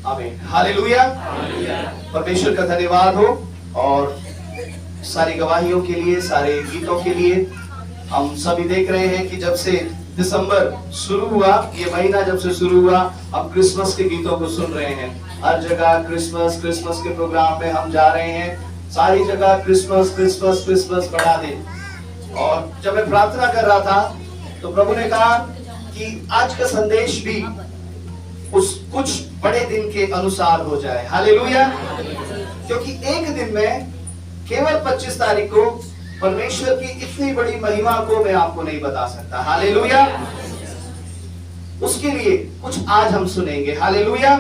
आमीन, हालेलुया। परमेश्वर का धन्यवाद हो। और सारी गवाहियों के लिए, सारे गीतों के लिए हम सभी देख रहे हैं कि जब से दिसंबर शुरू हुआ, ये महीना जब से शुरू हुआ, हम क्रिसमस के गीतों को सुन रहे हैं। हर जगह क्रिसमस क्रिसमस के प्रोग्राम में हम जा रहे हैं। सारी जगह क्रिसमस क्रिसमस क्रिसमस बढ़ा दे। और जब मैं प्रार्थना कर रहा था तो प्रभु ने कहा कि आज का संदेश भी उस कुछ बड़े दिन के अनुसार हो जाए। हालेलुया। क्योंकि एक दिन में केवल 25 तारीख को परमेश्वर की इतनी बड़ी महिमा को मैं आपको नहीं बता सकता। हालेलुया। उसके लिए कुछ आज हम सुनेंगे। हालेलुया।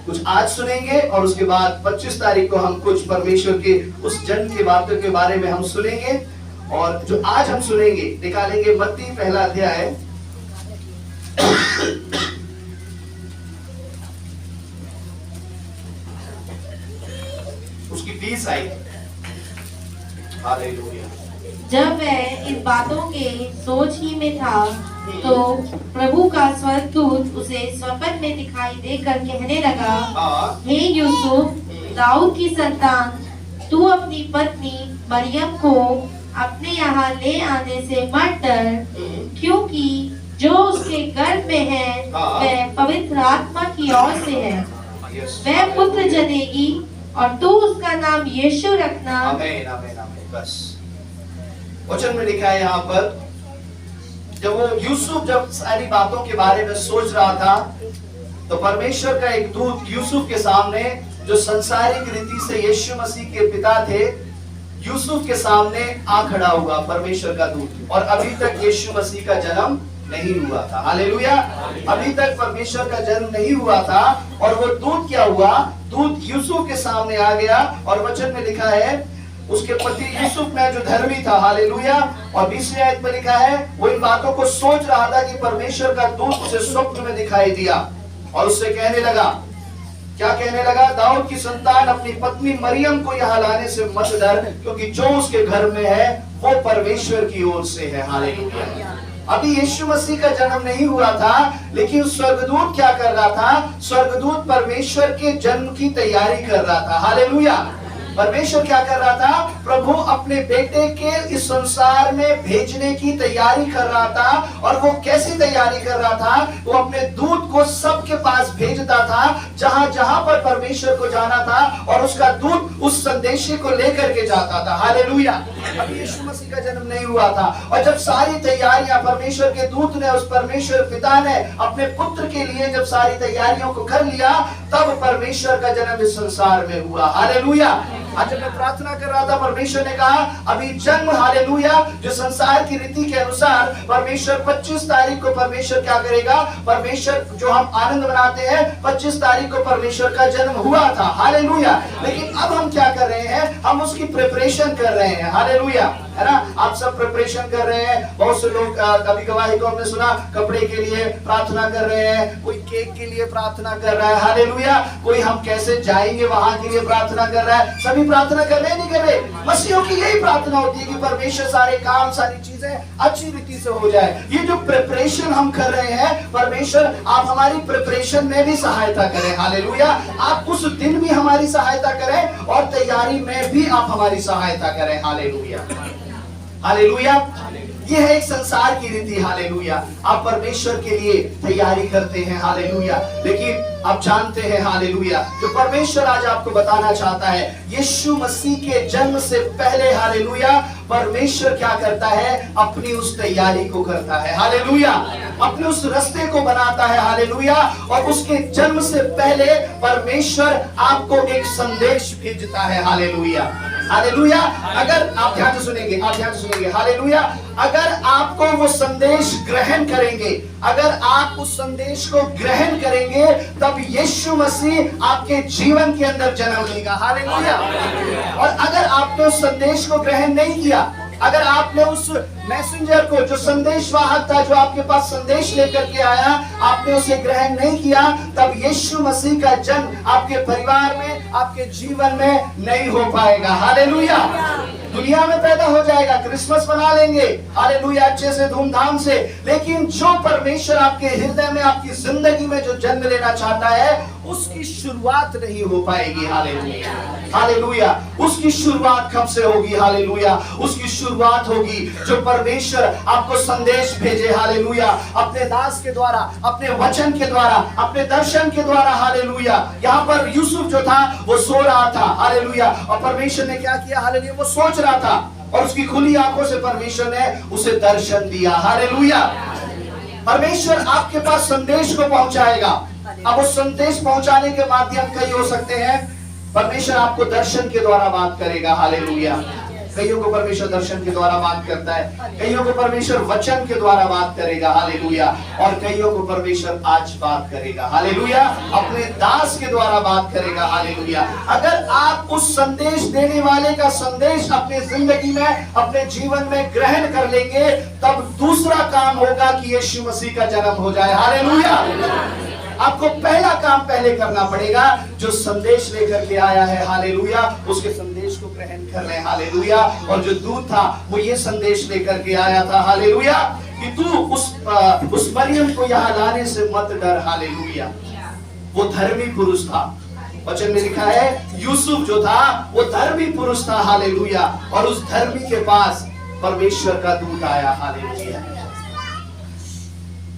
कुछ आज सुनेंगे और उसके बाद 25 तारीख को हम कुछ परमेश्वर के उस जन के बातों के बारे में हम सुनेंगे। और जो आज हम सुनेंगे, निकालेंगे मत्ती पहला अध्याय उसकी 20 आयत। हालेलुया। जब वह इन बातों के सोच ही में था तो प्रभु का स्वर्गदूत उसे स्वप्न में दिखाई देकर कहने लगा, हे यूसुफ, दाऊद की संतान, तू अपनी पत्नी मरियम को अपने यहाँ ले आने से मत डर, क्योंकि जो उसके गर्भ में है वह पवित्र आत्मा की ओर से है। वह पुत्र जनेगी और तू उसका नाम यीशु रखना। आमीन, आमीन, आमीन। बस वचन में लिखा है यहाँ पर, जब वो यूसुफ जब सारी बातों के बारे में सोच रहा था तो परमेश्वर का एक दूत यूसुफ के सामने, जो संसारिक रीति से यीशु मसीह के पिता थे, यूसुफ के सामने आ खड़ा हुआ परमेश्वर का दूत। और अभी तक यीशु मसीह का जन्म नहीं हुआ था। हालेलुया। अभी तक परमेश्वर का जन्म नहीं हुआ था। और वो दूत क्या हुआ? दूत यूसुफ के सामने आ गया और वचन में लिखा है उसके पति यूसुफ में जो धर्मी था। हालेलुया। और 20वीं आयत में लिखा है वो इन बातों को सोच रहा था कि परमेश्वर का दूत उसे स्वप्न में दिखाई दिया और उससे कहने लगा, क्या कहने लगा? दाऊद की संतान अपनी पत्नी मरियम को यहाँ लाने से मत डर, क्योंकि जो उसके घर में है वो परमेश्वर की ओर से है। हालेलुया। अभी यीशु मसीह का जन्म नहीं हुआ था, लेकिन स्वर्गदूत क्या कर रहा था? स्वर्गदूत परमेश्वर के जन्म की तैयारी कर रहा था। हालेलुया। परमेश्वर क्या कर रहा था? प्रभु अपने बेटे के इस संसार में भेजने की तैयारी कर रहा था। और वो कैसी तैयारी कर रहा था? वो अपने दूत को सबके पास भेजता था जहां जहां पर परमेश्वर को जाना था, और उसका दूत उस संदेश को लेकर के जाता था। हालेलुया। अभी यीशु मसीह का जन्म नहीं हुआ था, और जब सारी तैयारियां परमेश्वर के दूत ने, उस परमेश्वर पिता ने अपने पुत्र के लिए जब सारी तैयारियों को कर लिया, तब परमेश्वर का जन्म इस संसार में हुआ। हालेलुया। आज जब मैं प्रार्थना कर रहा था, परमेश्वर ने कहा अभी जन्म, हालेलुया, जो संसार की रीति के अनुसार परमेश्वर 25 तारीख को परमेश्वर क्या करेगा? परमेश्वर जो हम आनंद मनाते हैं, 25 तारीख को परमेश्वर का जन्म हुआ था। हालेलुया। लेकिन अब हम क्या कर रहे हैं? हम उसकी प्रिपरेशन कर रहे हैं। हालेलुया, है ना? आप सब प्रिपरेशन कर रहे हैं। बहुत से लोग कभी गवाही को हमने सुना कपड़े के लिए प्रार्थना कर रहे हैं, कोई केक के लिए प्रार्थना कर रहा है। हालेलुया। कोई हम कैसे जाएंगे वहां के लिए प्रार्थना कर रहा है। सभी प्रार्थना कर रहे हैं, नहीं कर रहे? मसीहों की यही प्रार्थना होती है कि परमेश्वर सारे काम, सारी चीजें अच्छी रीति से हो जाए। ये जो प्रिपरेशन हम कर रहे हैं, परमेश्वर आप हमारी प्रिपरेशन में भी सहायता करें। हालेलुया। आप उस दिन भी हमारी सहायता करें और तैयारी में भी आप हमारी सहायता करें। हालेलुया। हालेलुया। ये है एक संसार की रीति। हालेलुया। आप परमेश्वर के लिए तैयारी करते हैं। हालेलुया। लेकिन आप जानते हैं, हालेलुया, जो परमेश्वर आज आपको बताना चाहता है, यीशु मसीह के जन्म से पहले, हालेलुया, परमेश्वर क्या करता है? अपनी उस तैयारी को करता है। हालेलुया। अपने उस रास्ते को बनाता है। हालेलुया। और उसके जन्म से पहले परमेश्वर आपको एक संदेश भेजता है। हालेलुया। हालेलुया। अगर आप ध्यान से सुनेंगे, आप ध्यान से सुनेंगे, हालेलुया, अगर आपको वो संदेश ग्रहण करेंगे, अगर आप उस संदेश को ग्रहण करेंगे, तब यीशु मसीह आपके जीवन के अंदर जन्म लेगा। हालेलुया। और अगर आपने उस संदेश को ग्रहण नहीं किया, अगर आपने उस मैसेंजर को, जो संदेशवाहक था, जो आपके पास संदेश लेकर के आया, आपने उसे ग्रहण नहीं किया, तब यीशु मसीह का जन्म आपके परिवार में, आपके जीवन में नहीं हो पाएगा। हालेलुया। दुनिया में पैदा हो जाएगा, क्रिसमस मना लेंगे, हालेलुया, अच्छे से, धूमधाम से, लेकिन जो परमेश्वर आपके हृदय में, आपकी जिंदगी में जो जन्म लेना चाहता है, उसकी शुरुआत नहीं हो पाएगी। Hallelujah, hallelujah. उसकी शुरुआत कब से होगी? हालेलुया, उसकी शुरुआत होगी जो परमेश्वर आपको संदेश भेजे। हालेलुया, अपने दास के द्वारा, अपने वचन के द्वारा, अपने दर्शन के द्वारा। हालेलुया, यहाँ पर यूसुफ जो था वो सो रहा था। हालेलुया, और परमेश्वर ने क्या किया? हालेलुया, वो सोच रहा था और उसकी खुली आंखों से परमेश्वर ने उसे दर्शन दिया। हालेलुया, परमेश्वर आपके पास संदेश को पहुंचाएगा। अब उस संदेश पहुंचाने के माध्यम कई हो सकते हैं। परमेश्वर आपको दर्शन के द्वारा बात करेगा। हालेलुया, कईयों को परमेश्वर दर्शन के द्वारा बात करता है, कईयों को परमेश्वर वचन के द्वारा बात करेगा। हालेलुया, और कईयों को परमेश्वर आज बात करेगा। हालेलुया, अपने दास के द्वारा बात करेगा। हालेलुया, अगर आप उस संदेश देने वाले का संदेश अपने जिंदगी में, अपने जीवन में ग्रहण कर लेंगे, तब दूसरा काम होगा कि यीशु मसीह का जन्म हो जाए। हालेलुया, आपको पहला काम पहले करना पड़ेगा, जो संदेश लेकर के आया है। हालेलुया, उसके संदेश को ग्रहण कर ले। हालेलुया, और जो दूत था वो ये संदेश लेकर के आया था। हालेलुया, कि तू उस मरियम को यहाँ लाने से मत डर। हालेलुया, वो धर्मी पुरुष था। वचन में लिखा है यूसुफ जो था वो धर्मी पुरुष था। हालेलुया, और उस धर्मी के पास परमेश्वर का दूत आया। हालेलुया,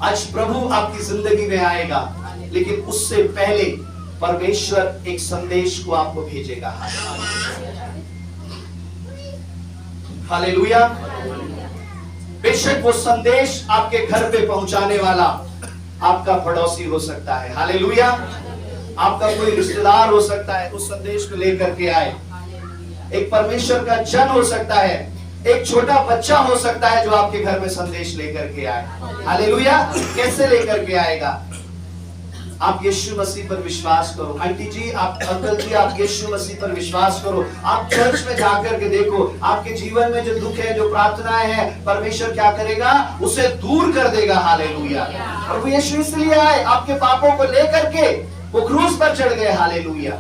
आज प्रभु आपकी जिंदगी में आएगा, लेकिन उससे पहले परमेश्वर एक संदेश को आपको भेजेगा। हालेलुया, बेशक वो संदेश आपके घर पे पहुंचाने वाला आपका पड़ोसी हो सकता है। हालेलुया, आपका कोई रिश्तेदार हो सकता है, उस संदेश को लेकर के आए। एक परमेश्वर का जन हो सकता है, एक छोटा बच्चा हो सकता है जो आपके घर में संदेश लेकर के आए। हालेलुया, कैसे लेकर के आएगा? आप यीशु मसीह पर विश्वास करो। आंटी जी, आप अंकल जी, आप यीशु मसीह पर विश्वास करो। आप चर्च में जाकर के देखो, आपके जीवन में जो दुख है, जो प्रार्थनाएं हैं, परमेश्वर क्या करेगा? उसे दूर कर देगा। हालेलुया, और वो यीशु इसलिए आए, आपके पापों को लेकर के वो क्रूस पर चढ़ गए। हालेलुया,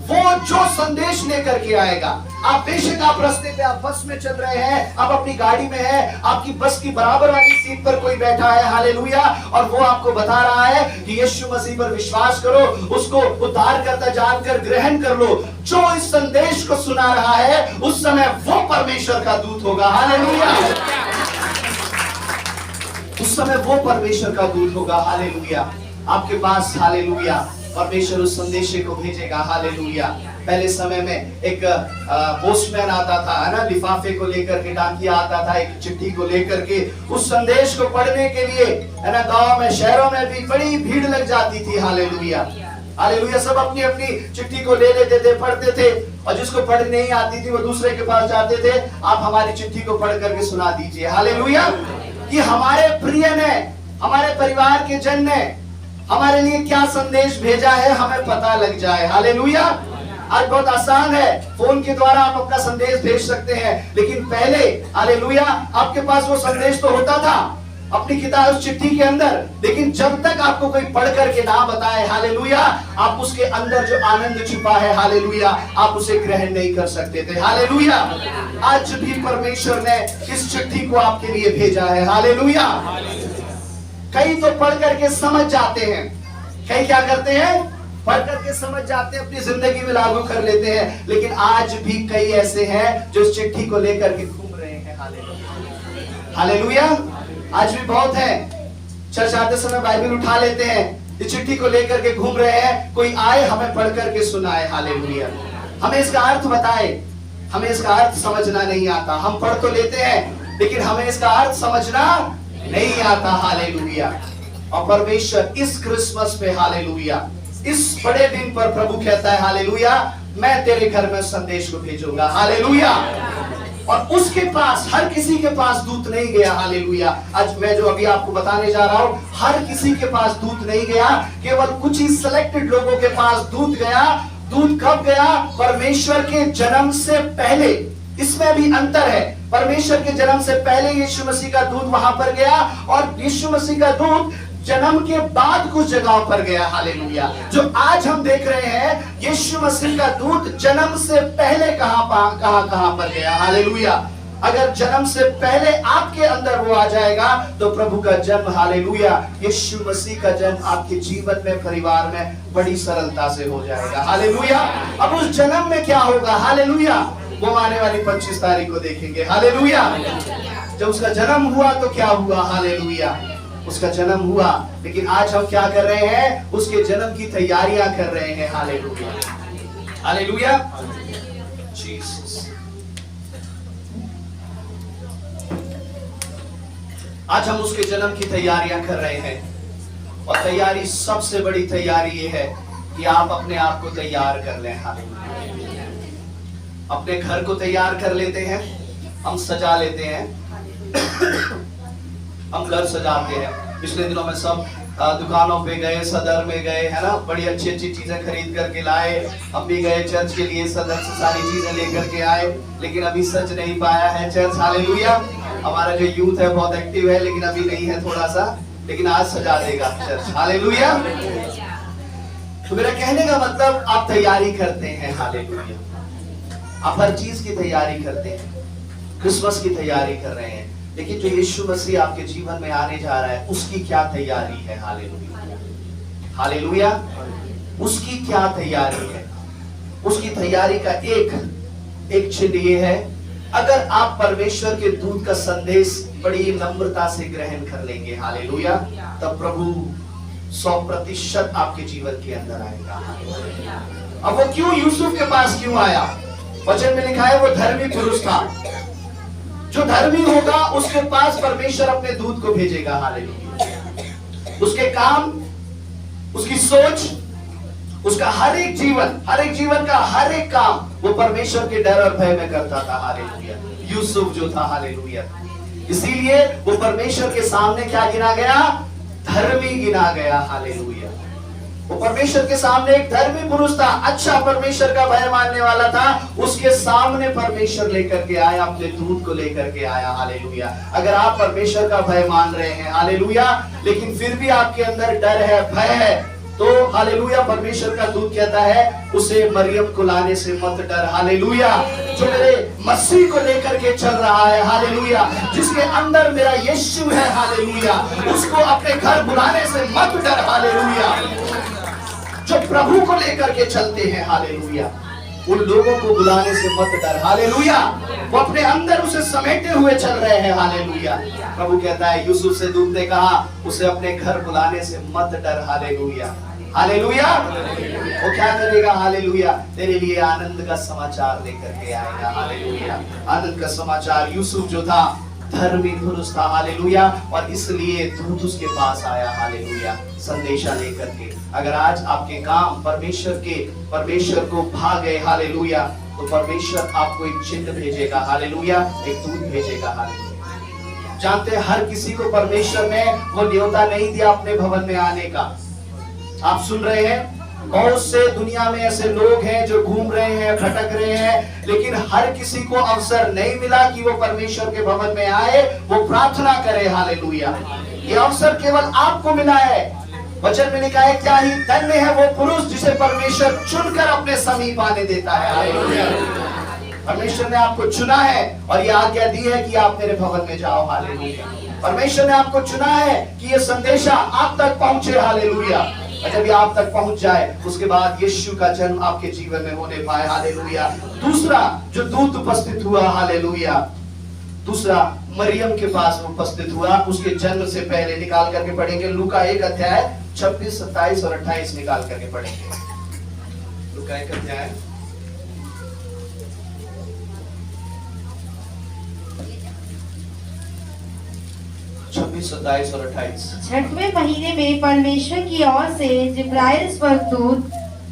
वो जो संदेश लेकर के आएगा। आप बेशक आप रास्ते पे, आप बस में चल रहे हैं, आप अपनी गाड़ी में हैं, आपकी बस की बराबर वाली सीट पर कोई बैठा है। हालेलुया, और वो आपको बता रहा है कि यीशु मसीह पर विश्वास करो, उसको उद्धार करता जानकर ग्रहण कर लो। जो इस संदेश को सुना रहा है, उस समय वो परमेश्वर का दूत होगा। हालेलुया, उस समय वो परमेश्वर का दूत होगा। हालेलुया, आपके पास। हालेलुया, परमेश्वर उस संदेश को भेजेगा। हालेलुया, पहले समय में एक पोस्टमैन आता था, है ना, लिफाफे को लेकर के, डाकिया आता था एक चिट्ठी को लेकर के। उस संदेश को पढ़ने के लिए, है ना, गांव में, शहरों में भी बड़ी भीड़ लग जाती थी। हालेलुया, हालेलुया, सब अपनी अपनी चिट्ठी को ले लेते थे, पढ़ते थे, और जिसको पढ़ नहीं आती थी वो दूसरे के पास जाते थे, आप हमारी चिट्ठी को पढ़ करके सुना दीजिए। हालेलुया, कि हमारे प्रिय ने, हमारे परिवार के जन ने हमारे लिए क्या संदेश भेजा है, हमें पता लग जाए। हालेलुया, आज बहुत आसान है, फोन के द्वारा आप अपना संदेश भेज सकते हैं, लेकिन पहले, हालेलुया, आपके पास वो संदेश तो होता था अपनी किताब, उस चिट्ठी के अंदर, लेकिन जब तक आपको कोई पढ़ करके ना बताए, हालेलुया, आप उसके अंदर जो आनंद छिपा है, हालेलुया, आप उसे ग्रहण नहीं कर सकते थे। हालेलुया, आज भी परमेश्वर ने इस चिट्ठी को आपके लिए भेजा है। हालेलुया, कई तो पढ़ करके समझ जाते हैं, कई क्या करते हैं? पढ़ करके समझ जाते हैं, अपनी जिंदगी में लागू कर लेते हैं, लेकिन आज भी कई ऐसे हैं जो इस चिट्ठी को लेकर के घूम रहे हैं। हालेलुया, हालेलुया, आज भी बहुत है, चर्च आते समय बाइबल उठा लेते हैं, इस चिट्ठी को लेकर के घूम रहे हैं, कोई आए हमें पढ़ करके सुनाए। हालेलुया, हमें इसका अर्थ बताए, हमें इसका अर्थ समझना नहीं आता। हम पढ़ तो लेते हैं, लेकिन हमें इसका अर्थ समझना नहीं आता। हालेलुया, और परमेश्वर इस क्रिसमस पे, हालेलुया, इस बड़े दिन पर प्रभु कहता है, हालेलुया, मैं तेरे घर में संदेश को भेजूंगा। हालेलुया, और उसके पास, हर किसी के पास दूत नहीं गया। हालेलुया, आज मैं जो अभी आपको बताने जा रहा हूं, हर किसी के पास दूत नहीं गया, केवल कुछ ही सिलेक्टेड लोगों के पास दूत गया। दूत कब गया? परमेश्वर के जन्म से पहले। इसमें भी अंतर है, परमेश्वर के जन्म से पहले यीशु मसीह का दूत वहां पर गया, और यीशु मसीह का दूत जन्म के बाद कुछ जगह पर गया। हालेलुया, जो आज हम देख रहे हैं, यीशु मसीह का दूत जन्म से पहले कहां पर गया। हालेलुया, अगर जन्म से पहले आपके अंदर वो आ जाएगा तो प्रभु का जन्म, हालेलुया, यीशु मसीह का जन्म आपके जीवन में, परिवार में बड़ी सरलता से हो जाएगा। हालेलुया। अब उस जन्म में क्या होगा? हालेलुया, वो आने वाली 25 तारीख को देखेंगे। हालेलुया। जब उसका जन्म हुआ तो क्या हुआ? हालेलुया, उसका जन्म हुआ। लेकिन आज हम क्या कर रहे हैं? उसके जन्म की तैयारियां कर रहे हैं। Hallelujah, hallelujah, Jesus. आज हम उसके जन्म की तैयारियां कर रहे हैं और तैयारी, सबसे बड़ी तैयारी ये है कि आप अपने आप को तैयार कर लें। हालेलुया। अपने घर को तैयार कर लेते हैं, हम सजा लेते हैं, हम घर सजाते हैं। पिछले दिनों में सब दुकानों पे गए, सदर में गए, है ना, बड़ी अच्छी अच्छी चीजें खरीद करके लाए। हम भी गए चर्च के लिए, सदर से सारी चीजें लेकर के आए, लेकिन अभी सज नहीं पाया है चर्च। हालेलुया। हमारा जो यूथ है बहुत एक्टिव है, लेकिन अभी नहीं है थोड़ा सा, लेकिन आज सजा देगा चर्च। हालेलुया। तो मेरा कहने का मतलब, आप तैयारी करते हैं। हालेलुया। आप हर चीज की तैयारी करते हैं, क्रिसमस की तैयारी कर रहे हैं, लेकिन जो यीशु मसीह आपके जीवन में आने जा रहा है उसकी क्या तैयारी है? Hallelujah, hallelujah. उसकी क्या तैयारी है? उसकी तैयारी का एक चिन्ह ये है, अगर आप परमेश्वर के दूत का संदेश बड़ी नम्रता से ग्रहण कर लेंगे, हालेलुया, तब प्रभु 100% आपके जीवन के अंदर आएगा। अब वो क्यों यूसुफ के पास क्यों आया? वचन में लिखा है वो धर्मी पुरुष था। जो धर्मी होगा उसके पास परमेश्वर अपने दूत को भेजेगा। हालेलुया। उसके काम, उसकी सोच, उसका हर एक जीवन का हर एक काम वो परमेश्वर के डर और भय में करता था। हालेलुया। यूसुफ जो था, हालेलुया, इसीलिए वो परमेश्वर के सामने क्या गिना गया? धर्मी गिना गया। हालेलुया। वो परमेश्वर के सामने एक धर्मी पुरुष था, अच्छा परमेश्वर का भय मानने वाला था। उसके सामने परमेश्वर लेकर के आया, अपने दूत को लेकर के आया। हालेलुया। अगर आप परमेश्वर का भय मान रहे हैं, हालेलुया, लेकिन फिर भी आपके अंदर डर है, भय है, तो हालेलुया, परमेश्वर का दूत कहता है उसे मरियम को लाने से मत डर। हालेलुया। जो मेरे मसीह को लेकर के चल रहा है, हालेलुया, जिसके अंदर मेरा यीशु है, हालेलुया, उसको अपने घर बुलाने से मत डर। हालेलुया। जो प्रभु को लेकर के चलते हैं, हालेलुया, उन लोगों को बुलाने से मत डर। हालेलुया। वो अपने अंदर उसे समेटे हुए चल रहे हैं। हालेलुया। प्रभु कहता है, यूसुफ से दूत ने कहा उसे अपने घर बुलाने से मत डर। Hallelujah, hallelujah. वो क्या करेगा? हालेलुया, तेरे लिए आनंद का समाचार लेकर के आएगा। हालेलुया। आनंद का समाचार। यूसुफ जो था धर्मी पुरुष था, हालेलुया, और इसलिए दूत उसके पास आया, हालेलुया, संदेशा लेकर के। अगर आज आपके काम परमेश्वर को भाग गए, हालेलुया, तो परमेश्वर आपको एक चिन्ह भेजेगा। हालेलुया। एक दूत भेजेगा। हालेलुया। जानते हैं, हर किसी को परमेश्वर ने वो न्योता नहीं दिया अपने भवन में आने का। आप सुन रहे हैं, बहुत से दुनिया में ऐसे लोग हैं जो घूम रहे हैं, भटक रहे हैं, लेकिन हर किसी को अवसर नहीं मिला कि वो परमेश्वर के भवन में आए, वो प्रार्थना करे। हालेलुया। ये अवसर केवल आपको मिला है। वचन में लिखा है, क्या ही धन्य है वो पुरुष जिसे परमेश्वर चुनकर अपने समीप आने देता है। हालेलुया। परमेश्वर ने आपको चुना है और ये आज्ञा दी है कि आप मेरे भवन में जाओ। हालेलुया। परमेश्वर ने आपको चुना है कि ये संदेशा आप तक पहुंचे। हालेलुया। और जब ये आप तक पहुंच जाए, उसके बाद यीशु का जन्म आपके जीवन में होने पाए। हालेलुया। दूसरा जो दूत उपस्थित हुआ, हालेलुया, दूसरा मरियम के पास उपस्थित हुआ उसके जन्म से पहले। निकाल करके पढ़ेंगे लूका 1 अध्याय 26, 27 और 28 निकाल करके पढ़ेंगे। लूका 1 अध्याय 26, 27 और 28। 6वें महीने में परमेश्वर की ओर से जिब्राइल स्वर्गदूत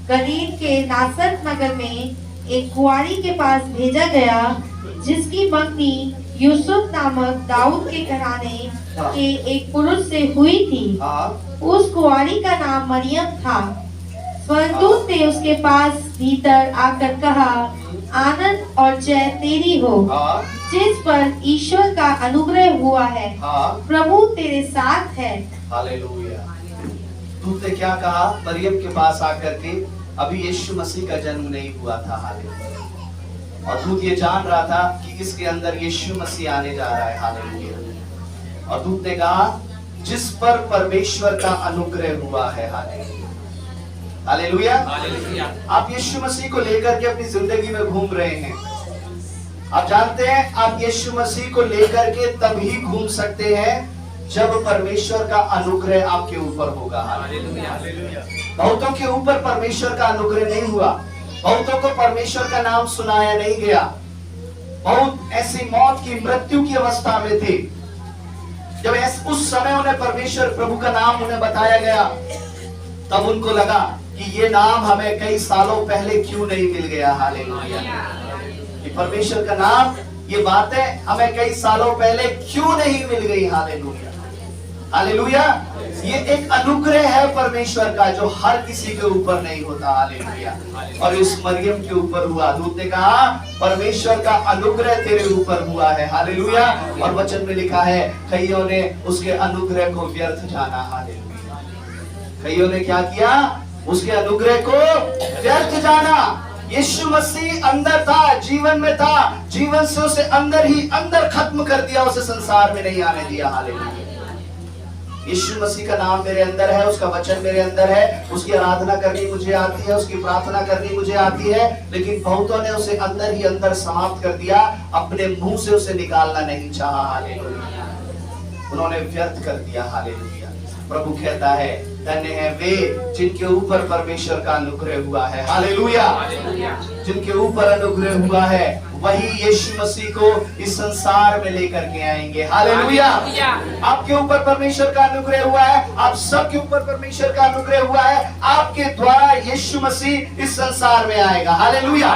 गलील के नासरत नगर में एक कुंवारी के पास भेजा गया, जिसकी मंगनी यूसुफ नामक दाऊद के घराने के एक पुरुष से हुई थी। उस कुंवारी का नाम मरियम था। स्वर्गदूत ने उसके पास भीतर आकर कहा, आनंद और जय तेरी हो, जिस पर ईश्वर का अनुग्रह हुआ है, प्रभु तेरे साथ है। हालेलुया। दूत ने क्या कहा? मरियम के पास आकर के, अभी यीशु मसीह का जन्म नहीं हुआ था। हालेलुया। और दूत ये जान रहा था कि इसके अंदर यीशु मसीह आने जा रहा है। हालेलुया। और दूत ने कहा जिस पर परमेश्वर का अनुग्रह हुआ है। हालेलुया। हालेलुया। आप यीशु मसीह को लेकर के अपनी जिंदगी में घूम रहे हैं। आप जानते हैं आप यीशु मसीह को लेकर के तभी घूम सकते हैं जब परमेश्वर का अनुग्रह आपके ऊपर होगा। हालेलुया। बहुतों के ऊपर परमेश्वर का अनुग्रह नहीं हुआ, बहुतों को परमेश्वर का नाम सुनाया नहीं गया, बहुत ऐसी मौत की मृत्यु की अवस्था में थे। जब उस समय उन्हें परमेश्वर प्रभु का नाम उन्हें बताया गया, तब उनको लगा कि ये नाम हमें कई सालों पहले क्यों नहीं मिल गया। हालेलुया। कि परमेश्वर का नाम, ये बातें हमें कई सालों पहले क्यों नहीं मिल गई। हालेलुया। हालेलुया। ये एक अनुग्रह है परमेश्वर का जो हर किसी के ऊपर नहीं होता। हालेलुया। और इस मरियम के ऊपर हुआ। दूत ने कहा परमेश्वर का अनुग्रह तेरे ऊपर हुआ है। हालेलुया। और वचन में लिखा है कईयों ने उसके अनुग्रह को व्यर्थ जाना। हालेलुया। कईयों ने क्या किया? उसके अनुग्रह को व्यर्थ जाना। यीशु मसीह अंदर था, जीवन में था, जीवन से उसे अंदर ही अंदर खत्म कर दिया, उसे संसार में नहीं आने दिया। हालेलुया। यीशु मसीह का नाम मेरे अंदर है, उसका वचन मेरे अंदर है, उसकी आराधना करनी मुझे आती है, उसकी प्रार्थना करनी मुझे आती है, लेकिन बहुतों ने उसे अंदर ही अंदर समाप्त कर दिया, अपने मुंह से उसे निकालना नहीं चाहा। हालेलुया। उन्होंने व्यर्थ कर दिया। हालेलुया। प्रभु कहता है धन्य है वे जिनके ऊपर परमेश्वर का अनुग्रह हुआ है। हालेलुया। जिनके ऊपर अनुग्रह हुआ है वही यीशु मसीह को इस संसार में लेकर के आएंगे। हालेलुया। आपके ऊपर परमेश्वर का अनुग्रह हुआ है, आप सबके ऊपर परमेश्वर का अनुग्रह हुआ है। आपके द्वारा यीशु मसीह इस संसार में आएगा। हालेलुया।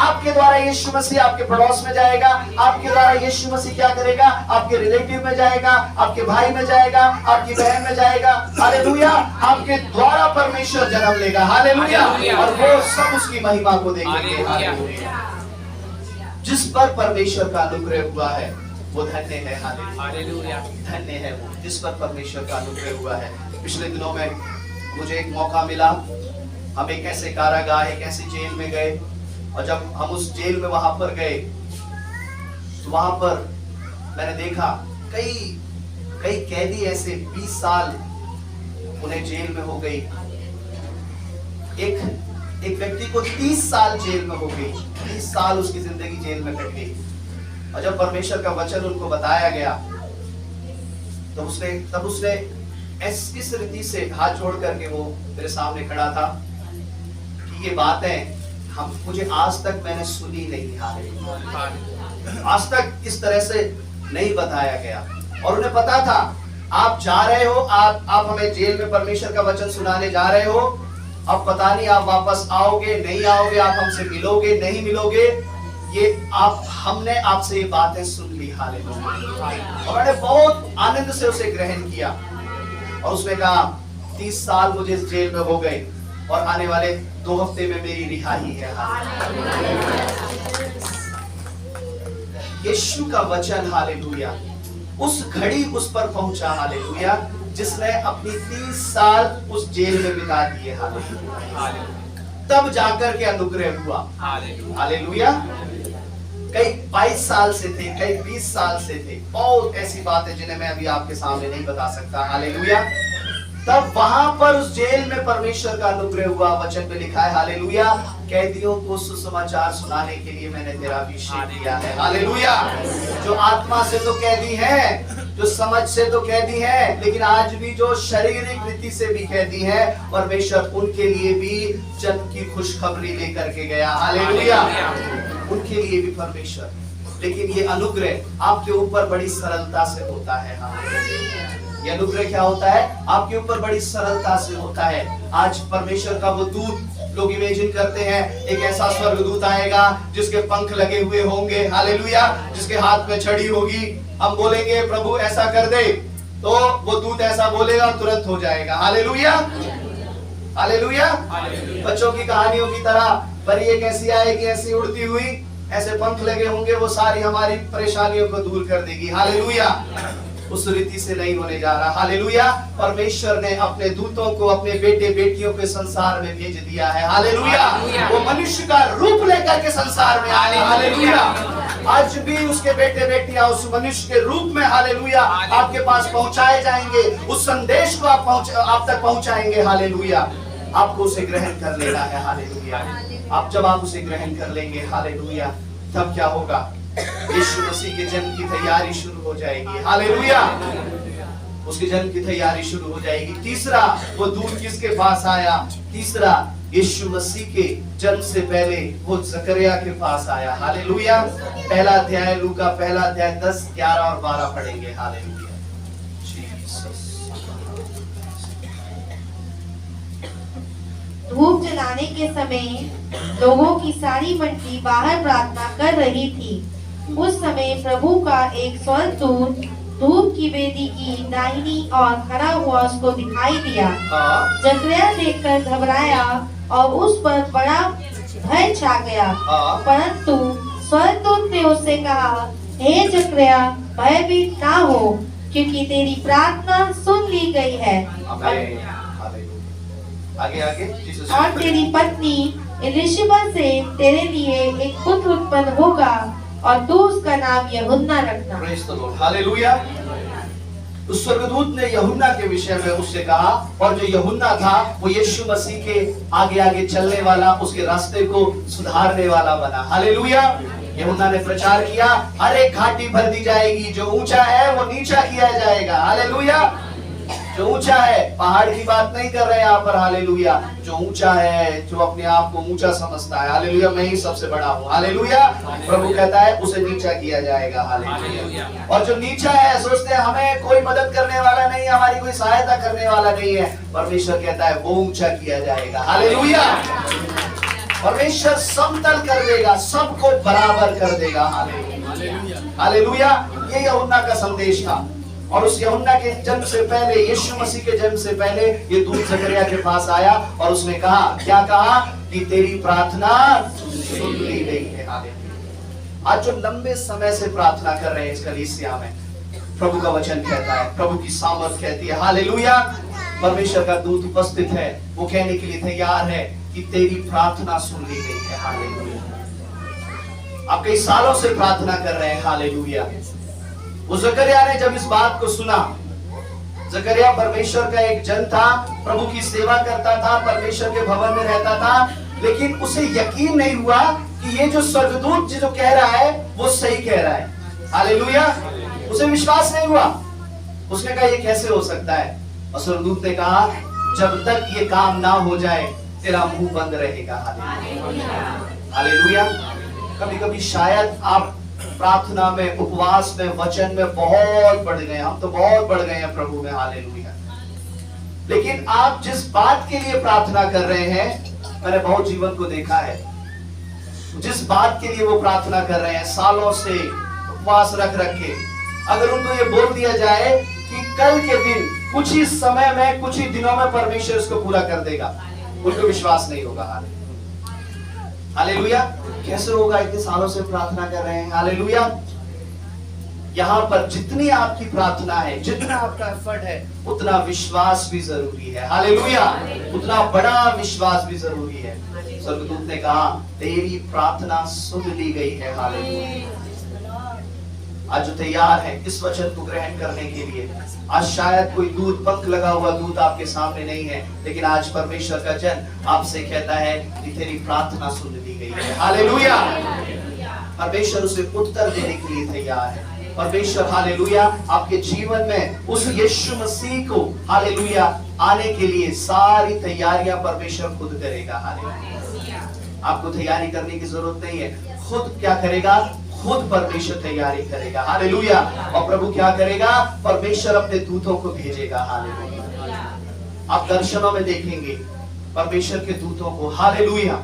आपके द्वारा यीशु मसीह आपके पड़ोस में जाएगा, आपके द्वारा यीशु मसीह क्या करेगा? आपके रिलेटिव में जाएगा, आपके भाई में जाएगा, आपकी बहन में जाएगा। हालेलुया। आपके द्वारा परमेश्वर जन्म लेगा। हालेलुया। और वो सब उसकी महिमा को देखेंगे। हालेलुया। जिस पर परमेश्वर का अनुग्रह हुआ है वो धन्य है। हालेलुया। धन्य है वो जिस पर परमेश्वर का अनुग्रह हुआ है। पिछले दिनों में मुझे एक मौका मिला, हम एक ऐसे कारागार, एक ऐसी जेल में गए, और जब हम उस जेल में वहां पर गए तो वहां पर मैंने देखा कई कैदी ऐसे 20 साल उन्हें जेल में हो गई। एक व्यक्ति को 30 साल जेल में हो गई, 30 साल उसकी जिंदगी जेल में कट गई। और जब परमेश्वर का वचन उनको बताया गया तो तब उसने इस रीति से हाथ जोड़ करके वो मेरे सामने खड़ा था कि ये बातें मुझे आज तक मैंने सुनी नहीं। आज तक इस तरह से नहीं बताया गया। और उन्हें पता था आप जा रहे हो, आप हमें जेल में परमेश्वर का वचन सुनाने जा रहे हो, अब पता नहीं आप वापस आओगे नहीं आओगे, आप हमसे मिलोगे नहीं मिलोगे, ये हमने आपसे ये बातें सुन ली। हालेलुया। और मैंने बहुत आनंद से उसे ग्रहण किया। और उसने कहा 30 साल मुझे इस जेल में हो गए और आने वाले 2 हफ्ते में मेरी रिहाई है। यीशु का वचन हालेलुया उस घड़ी उस पर पहुंचा। हालेलुया। जिसने अपनी 30 साल उस जेल में बिता दिए। हालेलुया। तब जाकर के अनुग्रह हुआ। हालेलुया। कई 22 साल से थे, कई 20 साल से थे, बहुत ऐसी बातें जिन्हें मैं अभी आपके सामने नहीं बता सकता। हालेलुया। तब वहां पर उस जेल में परमेश्वर का अनुग्रह हुआ। वचन में लिखा है हालेलुया कैदियों को सुसमाचार सुनाने के लिए मैंने तेरा अभिषेक किया है। हालेलुया। जो आत्मा से तो कैदी है, जो समझ से तो कैदी है, लेकिन आज भी जो शारीरिक रीति से भी कैदी है, परमेश्वर उनके लिए भी जन्म की खुशखबरी लेकर के गया। हालेलुया। उनके लिए भी परमेश्वर, लेकिन ये अनुग्रह आपके ऊपर बड़ी सरलता से होता है। ये अनुग्रह क्या होता है? आपके ऊपर बड़ी सरलता से होता है। आज परमेश्वर का वो दूत, लोग इमेजिन करते हैं एक ऐसा स्वर्गदूत आएगा जिसके पंख लगे हुए होंगे। हालेलुया। जिसके हाथ में छड़ी होगी, हम बोलेंगे प्रभु ऐसा कर दे, तो वो दूत ऐसा बोलेगा तुरंत हो जाएगा। हालेलुया। हालेलुया। बच्चों की कहानियों की तरह परी एक ऐसी आएगी, ऐसी उड़ती हुई, ऐसे पंख लगे होंगे, वो सारी हमारी परेशानियों को दूर कर देगी। हालेलुया। उस रीति से नहीं होने जा रहा। हालेलुया। परमेश्वर ने अपने दूतों को अपने बेटे बेटियों के संसार में भेज दिया है। हालेलुया। वो मनुष्य का रूप लेकर के संसार में आए। हालेलुया। आज भी उसके बेटे बेटियां उस मनुष्य के रूप में, हालेलुया, आपके पास पहुंचाए जाएंगे। उस संदेश को आप तक पहुंचाएंगे। हालेलुया। आपको उसे ग्रहण कर लेना है। हालेलुया। आप जब आप उसे ग्रहण कर लेंगे, हालेलुया, तब क्या होगा? यीशु मसीह के जन्म की तैयारी शुरू हो जाएगी। हालेलुया। उसके जन्म की तैयारी शुरू हो जाएगी। तीसरा, वो दूत किसके पास आया? तीसरा, यीशु मसीह के जन्म से पहले वो जकरिया के पास आया। हालेलुया। पहला अध्याय, लूका पहला अध्याय 10, 11 और 12 पढ़ेंगे। हालेलुया। धूप जलाने के समय लोगों की सारी मंडली बाहर प्रार्थना कर रही थी। उस समय प्रभु का एक स्वर्गदूत धूप की वेदी की दाहिनी ओर खड़ा हुआ उसको दिखाई दिया। जकरिया देखकर घबराया और उस पर बड़ा भय छा गया। परंतु स्वर्गदूत ने उससे कहा, हे जकरिया, भयभीत ना हो, क्योंकि तेरी प्रार्थना सुन ली गई है। आगे आगे। और तेरी पत्नी एलिशबा से तेरे लिए एक पुत्र उत्पन्न होगा और तू उसका नाम यूहन्ना रखना। Praise the Lord. हालेलुया। उस स्वर्गदूत ने यूहन्ना के विषय में उससे कहा, और जो यूहन्ना था वो यीशु मसीह के आगे आगे चलने वाला, उसके रास्ते को सुधारने वाला बना। हालेलुया। यूहन्ना ने प्रचार किया, हर एक घाटी भर दी जाएगी, जो ऊंचा है वो नीचा किया जाएगा। हालेलुया। जो ऊंचा है, पहाड़ की बात नहीं कर रहे हैं यहाँ पर। हालेलुया। जो ऊंचा है, जो अपने आप को ऊंचा समझता है, हालेलुया, मैं ही सबसे बड़ा हूँ, हालेलुया, प्रभु कहता है उसे नीचा किया जाएगा। हालेलुया। और जो नीचा है, सोचते हैं हमें कोई मदद करने वाला नहीं है, हमारी कोई सहायता करने वाला नहीं है, परमेश्वर कहता है वो ऊंचा किया जाएगा। हालेलुया। परमेश्वर समतल कर देगा, सबको बराबर कर देगा। हालेलुया। हालेलुया। ये यूहन्ना का संदेश था। और उस यूहन्ना के जन्म से पहले, यीशु मसीह के जन्म से पहले, ये दूत जकरिया के पास आया और उसने कहा, क्या कहा? कि तेरी प्रार्थना सुन ली गई है। आज जो लंबे समय से प्रार्थना कर रहे हैं इस कलीसिया में, प्रभु का वचन कहता है, प्रभु की सामर्थ कहती है, हालेलुया, परमेश्वर का दूत उपस्थित है, वो कहने के लिए तैयार है कि तेरी प्रार्थना सुन ली गई है। हालेलुया। आप कई सालों से प्रार्थना कर रहे हैं। हालेलुया। वो जकरिया ने जब इस बात को सुना, जकरिया परमेश्वर का एक जन था, प्रभु की सेवा करता था, परमेश्वर के भवन में रहता था, लेकिन उसे यकीन नहीं हुआ कि ये जो स्वर्गदूत जो कह रहा है वो सही कह रहा है। हालेलुया। उसे विश्वास नहीं हुआ। उसने कहा ये कैसे हो सकता है? और स्वर्गदूत ने कहा, जब तक ये काम ना हो जाए तेरा मुंह बंद रहेगा। हालेलुया। कभी कभी शायद आप प्रार्थना में, उपवास में, वचन में बहुत बढ़ गए। हम तो बहुत बढ़ गए हैं प्रभु में। हालेलुया। लेकिन आप जिस बात के लिए प्रार्थना कर रहे हैं, मैंने बहुत जीवन को देखा है, जिस बात के लिए वो प्रार्थना कर रहे हैं सालों से उपवास रख रख के, अगर उनको ये बोल दिया जाए कि कल के दिन कुछ ही समय में, कुछ ही दिनों में परमेश्वर इसको पूरा कर देगा, उनको विश्वास नहीं होगा। हालेलुया। कैसे होगा? इतने सालों से प्रार्थना कर रहे हैं। हालेलुया। यहाँ पर जितनी आपकी प्रार्थना है, जितना आपका एफर्ट है, उतना विश्वास भी जरूरी है। हालेलुया। उतना बड़ा विश्वास भी जरूरी है। स्वर्गदूत ने कहा, तेरी प्रार्थना सुन ली गई है। हालेलुया। आज जो तैयार है इस वचन को ग्रहण करने के लिए, आज शायद कोई दूत, पंख लगा हुआ दूत आपके सामने नहीं है, लेकिन आज परमेश्वर का जन आपसे कहता है कि तेरी प्रार्थना सुन ली गई है। हालेलुया। परमेश्वर उसे उत्तर देने के लिए तैयार है। परमेश्वर, हालेलुया, आपके जीवन में उस यीशु मसीह को, हालेलुया, आने के लिए सारी तैयारियां परमेश्वर खुद करेगा। हालेलुया। आपको तैयारी करने की जरूरत नहीं है। खुद क्या करेगा? खुद परमेश्वर तैयारी करेगा। हालेलुया। और प्रभु क्या करेगा? परमेश्वर अपने दूतों को भेजेगा। हालेलुया। आप दर्शनों में देखेंगे परमेश्वर के दूतों को। हालेलुया।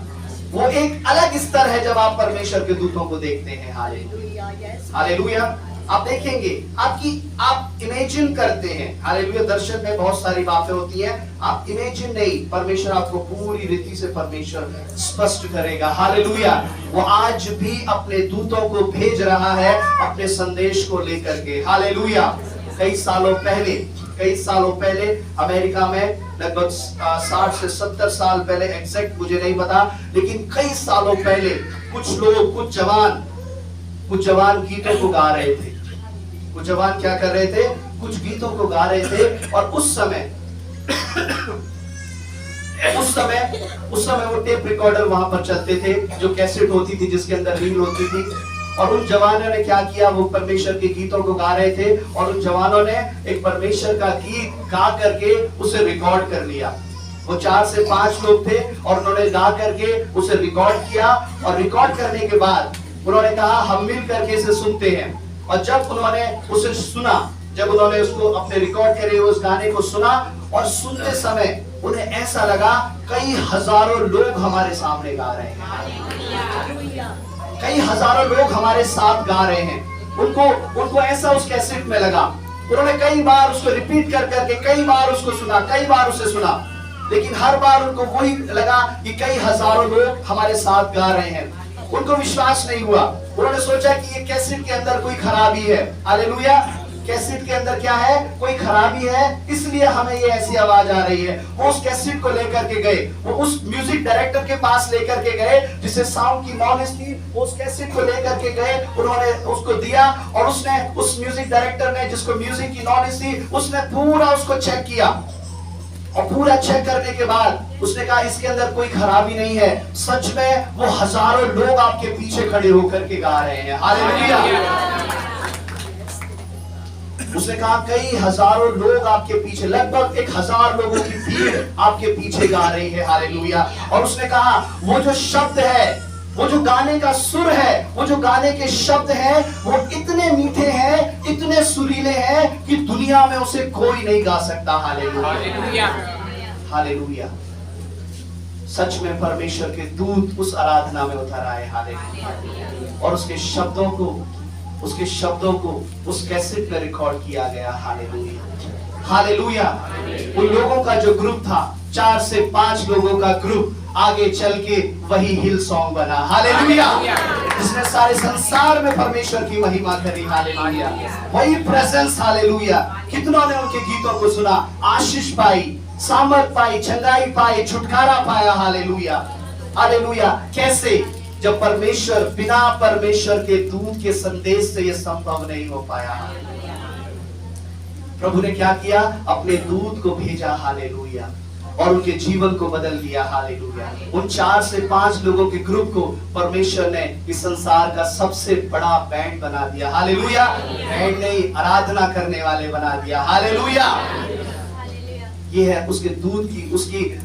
वो एक अलग स्तर है जब आप परमेश्वर के दूतों को देखते हैं। हालेलुया। हालेलुया। आप देखेंगे, आप इमेजिन करते हैं। हालेलुया। दर्शन में बहुत सारी बातें होती हैं, आप इमेजिन नहीं, परमेश्वर आपको पूरी रीति से परमेश्वर स्पष्ट करेगा। हालेलुया। वो आज भी अपने दूतों को भेज रहा है अपने संदेश को लेकर के। हालेलुया। कई सालों पहले अमेरिका में लगभग 60 से 70 साल पहले, एग्जैक्ट मुझे नहीं पता, लेकिन कई सालों पहले कुछ लोग, कुछ जवान गीतों को गा रहे थे। कुछ जवान क्या कर रहे थे? कुछ गीतों को गा रहे थे। और उस समय वो टेप रिकॉर्डर वहां पर चलते थे, जो कैसेट होती थी जिसके अंदर रील होती थी। और उन जवानों ने क्या किया? वो परमेश्वर के गीतों को गा रहे थे और उन जवानों ने एक परमेश्वर का गीत गा करके उसे रिकॉर्ड कर लिया। वो 4 से 5 लोग थे और उन्होंने गा करके उसे रिकॉर्ड किया। और रिकॉर्ड करने के बाद उन्होंने कहा हम मिल करके इसे सुनते हैं। और जब उन्होंने उसे सुना, जब उन्होंने उसको अपने रिकॉर्ड करे उस गाने को सुना, और सुनते समय उन्हें ऐसा लगा कई हजारों लोग हमारे सामने गा रहे हैं, कई हजारों लोग हमारे साथ गा रहे हैं। उनको ऐसा उस कैसेट में लगा। उन्होंने कई बार उसको रिपीट कर करके कई बार उसको सुना, कई बार उसे सुना, लेकिन हर बार उनको वही लगा कि कई हजारों लोग हमारे साथ गा रहे हैं। उनको विश्वास नहीं हुआ। उन्होंने सोचा कि ये कैसेट के अंदर कोई खराबी है। हालेलुया। कैसेट के अंदर क्या है? कोई खराबी है, इसलिए हमें ये ऐसी आवाज आ रही है। वो उस कैसेट को लेकर के गए, वो उस म्यूजिक डायरेक्टर के पास लेकर के गए जिसे साउंड की नॉलेज थी। वो उस कैसेट को लेकर के गए, उन्होंने उसको दिया और उसने, उस म्यूजिक डायरेक्टर ने जिसको म्यूजिक की नॉलेज थी, उसने पूरा उसको चेक किया। और पूरा चेक करने के बाद उसने कहा इसके अंदर कोई खराबी नहीं है। सच में वो हजारों लोग आपके पीछे खड़े होकर के गा रहे हैं। हालेलुया। उसने कहा कई हजारों लोग आपके पीछे, लगभग 1000 लोगों की भीड़ आपके पीछे गा रही है। हालेलुया। और उसने कहा वो जो शब्द है, वो जो गाने का सुर है, वो जो गाने के शब्द हैं, वो इतने मीठे हैं, इतने सुरीले हैं कि दुनिया में उसे कोई नहीं गा सकता। हालेलुया। हालेलुया। सच में परमेश्वर के दूत उस आराधना में उतर आए। हालेलुया। और उसके शब्दों को उस कैसेट में रिकॉर्ड किया गया। हालेलुया। हालेलुया। उन लोगों का जो ग्रुप था, 4 से 5 लोगों का ग्रुप, आगे चल के वही हिल सॉन्ग बना। हालेलुया। जिसने सारे संसार में परमेश्वर की महिमा करी। हालेलुया। वही प्रेजेंस। हालेलुया। कितनों ने उनके गीतों को सुना, आशीष पाई, सामर्थ पाई, चंगाई पाई, छुटकारा पाया। हालेलुया। हालेलुया। कैसे? जब परमेश्वर, बिना परमेश्वर के दूत के संदेश से यह संभव नहीं हो पाया। प्रभु ने क्या किया? अपने दूत को भेजा। हालेलुया। और उनके जीवन को बदल दिया। हालेलुया। उन 4 से 5 लोगों के ग्रुप को परमेश्वर ने इस संसार का सबसे बड़ा बैंड बना दिया। हालेलुया। बैंड नहीं, आराधना करने वाले बना दिया। हालेलुया। ये है उसके दूत की,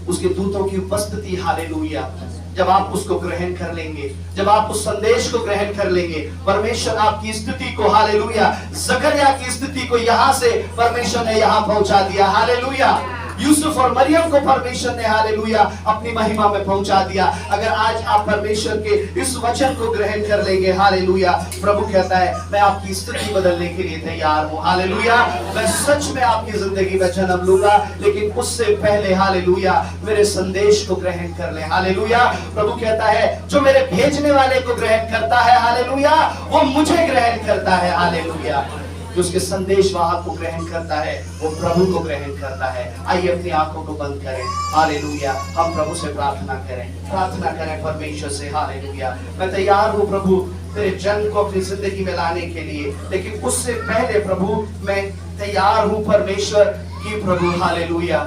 उसके दूतों की उपस्थिति। हालेलुया। जब आप उसको ग्रहण कर लेंगे, जब आप उस संदेश को ग्रहण कर लेंगे, परमेश्वर आपकी स्थिति को, हालेलुया, जकरिया की स्थिति को यहां से परमेश्वर ने यहां पहुंचा दिया। हालेलुया। यूसुफ और मरियम को परमेश्वर ने, हालेलुया, अपनी महिमा में पहुंचा दिया। अगर आज आप परमेश्वर के इस वचन को ग्रहण कर लेंगे, हालेलुया, प्रभु कहता है मैं आपकी स्थिति बदलने के लिए तैयार हूं। हालेलुया। मैं सच में आपकी जिंदगी में जन्म लूंगा, लेकिन उससे पहले, हालेलुया, मेरे संदेश को ग्रहण कर ले। हालेलुया। प्रभु कहता है जो मेरे भेजने वाले को ग्रहण करता है, हालेलुया, वो मुझे ग्रहण करता है। हालेलुया। जो उसके संदेश वाहक को ग्रहण करता है, वो प्रभु को ग्रहण करता है। आइए अपनी आंखों को बंद करें। हालेलुया। हम प्रभु से प्रार्थना करें परमेश्वर से। हालेलुया। मैं तैयार हूँ प्रभु तेरे जन को अपनी जिंदगी में लाने के लिए, लेकिन उससे पहले प्रभु मैं तैयार हूँ परमेश्वर की, प्रभु, हालेलुया,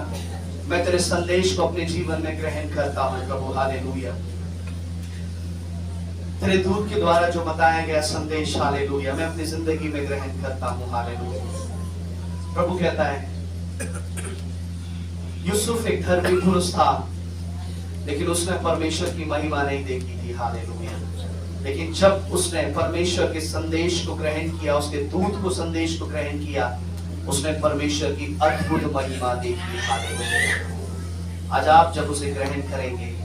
मैं तेरे संदेश को अपने जीवन में ग्रहण करता हूँ। प्रभु, हालेलुया, तेरे दूत के द्वारा जो बताया गया संदेश, हालेलुया, मैं अपनी जिंदगी में ग्रहण करता हूँ। हालेलुया। प्रभु कहता है यूसुफ एक धर्मी पुरुष था, लेकिन उसने परमेश्वर की महिमा नहीं देखी थी। हालेलुया। लेकिन जब उसने परमेश्वर के संदेश को ग्रहण किया, उसके दूत को संदेश को ग्रहण किया, उसने परमेश्वर की अद्भुत महिमा देखी। हालेलुया। आज आप जब उसे ग्रहण करेंगे,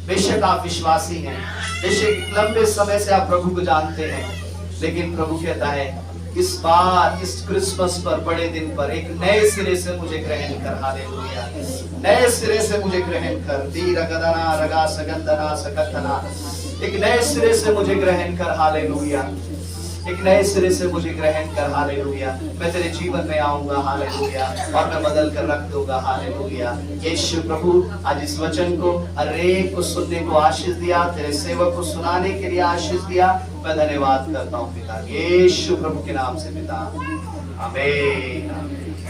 बेशक आप विश्वासी हैं, बेशक लंबे समय से आप प्रभु को जानते हैं, लेकिन प्रभु कहता है इस बार, इस क्रिसमस पर, बड़े दिन पर एक नए सिरे से मुझे ग्रहण कर। हालेलुया। नए सिरे से मुझे ग्रहण कर। दी रगदना रगा सगंदना सकथना, एक नए सिरे से मुझे ग्रहण कर। हालेलुया। एक नए सिरे से मुझे ग्रहण कर, हालेलुया। मैं तेरे जीवन में आऊंगा, हालेलुया, और मैं बदल कर रख दूंगा, हालेलुया। यीशु प्रभु आज इस वचन को हर एक को सुनने को आशीष दिया, तेरे सेवक को सुनाने के लिए आशीष दिया। मैं धन्यवाद करता हूँ पिता, यीशु प्रभु के नाम से पिता, आमीन।